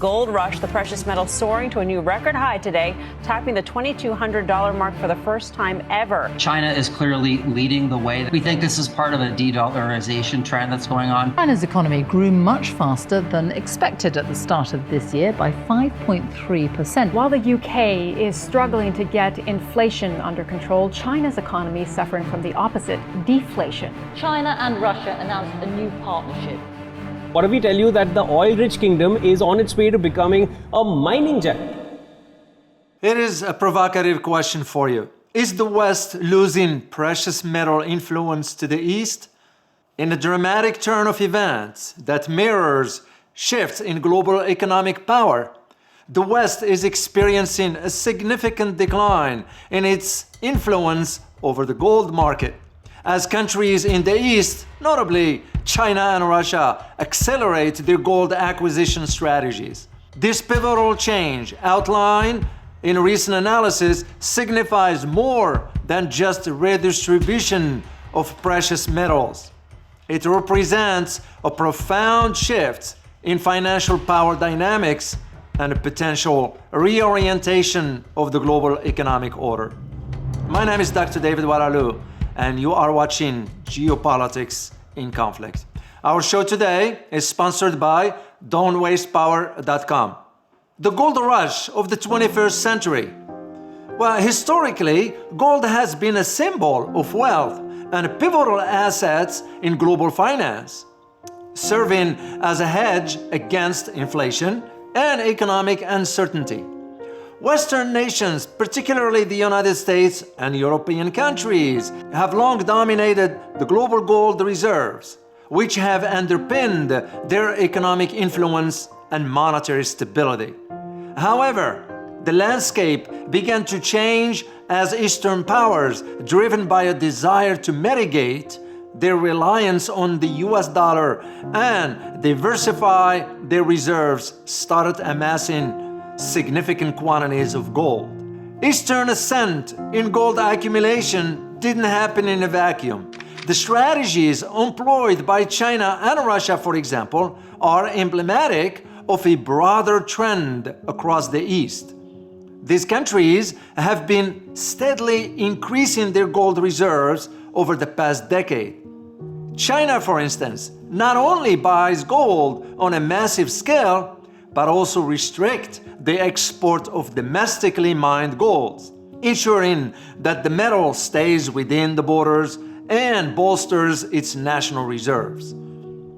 Gold rush, the precious metal soaring to a new record high today, topping the $2,200 mark for the first time ever. China is clearly leading the way. We think this is part of a de-dollarization trend that's going on. China's economy grew much faster than expected at the start of this year by 5.3%. While the UK is struggling to get inflation under control, China's economy is suffering from the opposite, deflation. China and Russia announced a new partnership. What if we tell you that the oil-rich kingdom is on its way to becoming a mining giant? Here is a provocative question for you. Is the West losing precious metal influence to the East? In a dramatic turn of events that mirrors shifts in global economic power, the West is experiencing a significant decline in its influence over the gold market, as countries in the East, notably China and Russia, accelerate their gold acquisition strategies. This pivotal change, outlined in recent analysis, signifies more than just a redistribution of precious metals. It represents a profound shift in financial power dynamics and a potential reorientation of the global economic order. My name is Dr. David Oualaalou, and you are watching Geopolitics in Conflict. Our show today is sponsored by Don'tWastePower.com. The gold rush of the 21st century. Well, historically, gold has been a symbol of wealth and a pivotal asset in global finance, serving as a hedge against inflation and economic uncertainty. Western nations, particularly the United States and European countries, have long dominated the global gold reserves, which have underpinned their economic influence and monetary stability. However, the landscape began to change as Eastern powers, driven by a desire to mitigate their reliance on the US dollar and diversify their reserves, started amassing significant quantities of gold. Eastern ascent in gold accumulation didn't happen in a vacuum. The strategies employed by China and Russia, for example, are emblematic of a broader trend across the East. These countries have been steadily increasing their gold reserves over the past decade. China, for instance, not only buys gold on a massive scale, but also restrict the export of domestically mined golds, ensuring that the metal stays within the borders and bolsters its national reserves.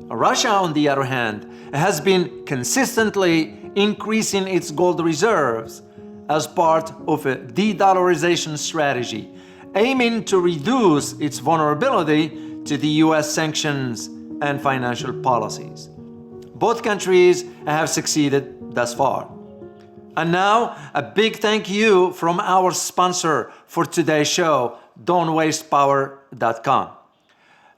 Russia, on the other hand, has been consistently increasing its gold reserves as part of a de-dollarization strategy, aiming to reduce its vulnerability to the US sanctions and financial policies. Both countries have succeeded thus far. And now, a big thank you from our sponsor for today's show, Don'tWastePower.com.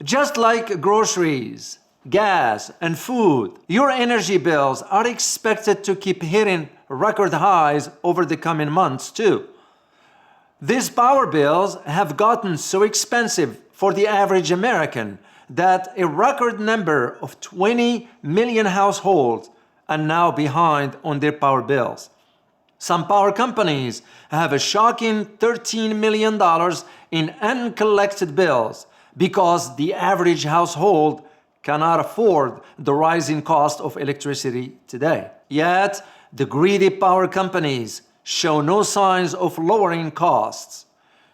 Just like groceries, gas, and food, your energy bills are expected to keep hitting record highs over the coming months too. These power bills have gotten so expensive for the average American that a record number of 20 million households are now behind on their power bills. Some power companies have a shocking $13 million in uncollected bills because the average household cannot afford the rising cost of electricity today. Yet, the greedy power companies show no signs of lowering costs.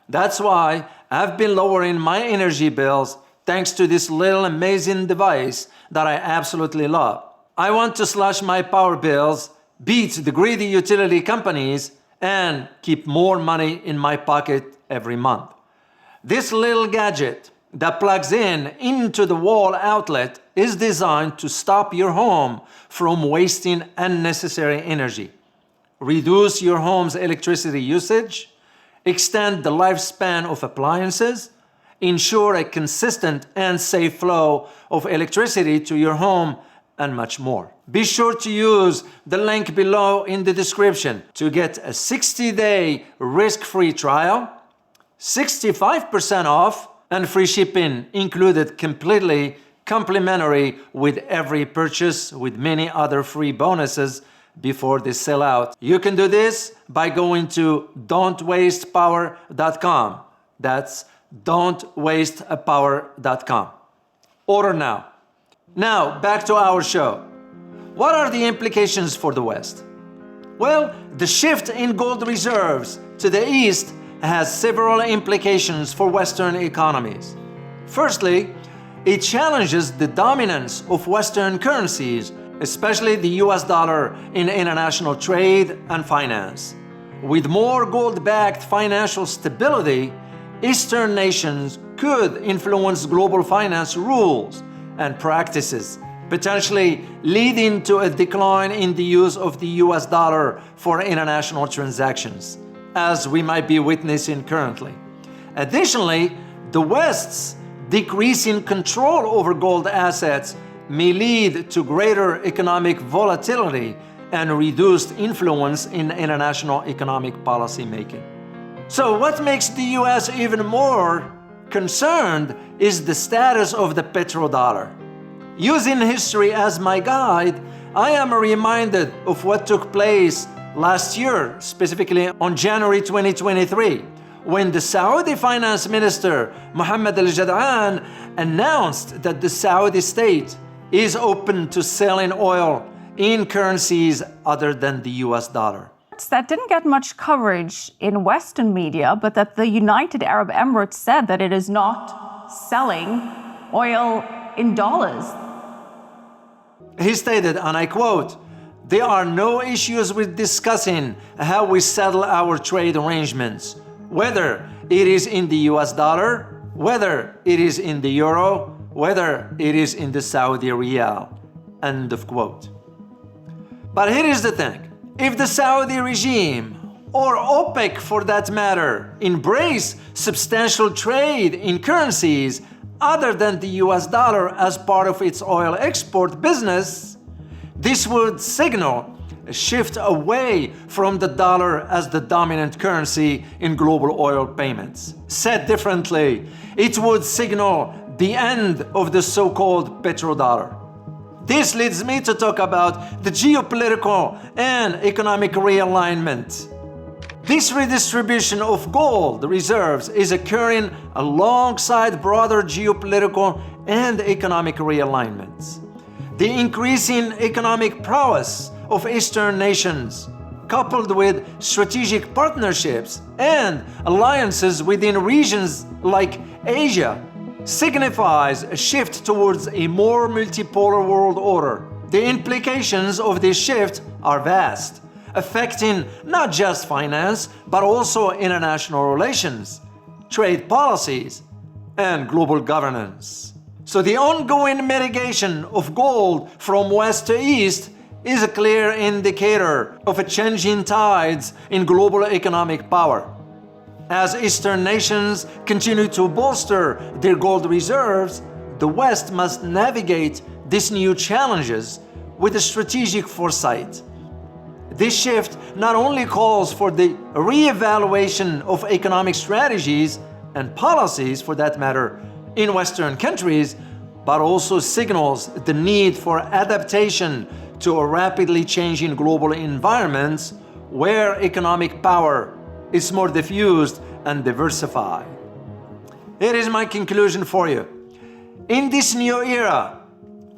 That's why I've been lowering my energy bills thanks to this little amazing device that I absolutely love. I want to slash my power bills, beat the greedy utility companies, and keep more money in my pocket every month. This little gadget that plugs into the wall outlet is designed to stop your home from wasting unnecessary energy, reduce your home's electricity usage, extend the lifespan of appliances, ensure a consistent and safe flow of electricity to your home, and much more. Be sure to use the link below in the description to get a 60-day risk-free trial, 65% off, and free shipping included, completely complimentary with every purchase, with many other free bonuses before they sell out. You can do this by going to don'twastepower.com. That's don'twastepower.com. Order now. Now, back to our show. What are the implications for the West? Well, the shift in gold reserves to the East has several implications for Western economies. Firstly, it challenges the dominance of Western currencies, especially the US dollar, in international trade and finance. With more gold-backed financial stability, Eastern nations could influence global finance rules and practices, potentially leading to a decline in the use of the US dollar for international transactions, as we might be witnessing currently. Additionally, the West's decreasing control over gold assets may lead to greater economic volatility and reduced influence in international economic policy making. So what makes the US even more concerned is the status of the petrodollar. Using history as my guide, I am reminded of what took place last year, specifically on January 2023, when the Saudi finance minister Mohammed al-Jad'an announced that the Saudi state is open to selling oil in currencies other than the US dollar. That didn't get much coverage in Western media, but that the United Arab Emirates said that it is not selling oil in dollars. He stated, and I quote, "There are no issues with discussing how we settle our trade arrangements, whether it is in the US dollar, whether it is in the euro, whether it is in the Saudi riyal." End of quote. But here is the thing. If the Saudi regime, or OPEC for that matter, embrace substantial trade in currencies other than the US dollar as part of its oil export business, this would signal a shift away from the dollar as the dominant currency in global oil payments. Said differently, it would signal the end of the so-called petrodollar. This leads me to talk about the geopolitical and economic realignment. This redistribution of gold reserves is occurring alongside broader geopolitical and economic realignments. The increasing economic prowess of Eastern nations, coupled with strategic partnerships and alliances within regions like Asia, signifies a shift towards a more multipolar world order. The implications of this shift are vast, affecting not just finance, but also international relations, trade policies, and global governance. So the ongoing mitigation of gold from west to east is a clear indicator of a changing tides in global economic power. As Eastern nations continue to bolster their gold reserves, the West must navigate these new challenges with a strategic foresight. This shift not only calls for the re-evaluation of economic strategies and policies, for that matter, in Western countries, but also signals the need for adaptation to a rapidly changing global environment where economic power is more diffused and diversified. Here is my conclusion for you. In this new era,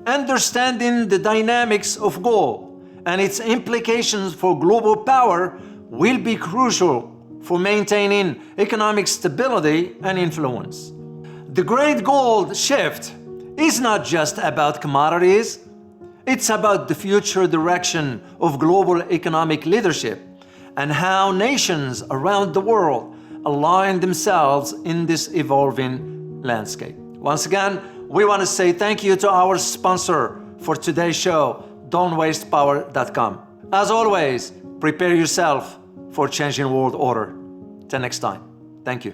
understanding the dynamics of gold and its implications for global power will be crucial for maintaining economic stability and influence. The great gold shift is not just about commodities, it's about the future direction of global economic leadership and how nations around the world align themselves in this evolving landscape. Once again, we want to say thank you to our sponsor for today's show, don'twastepower.com. As always, prepare yourself for changing world order. Till next time, thank you.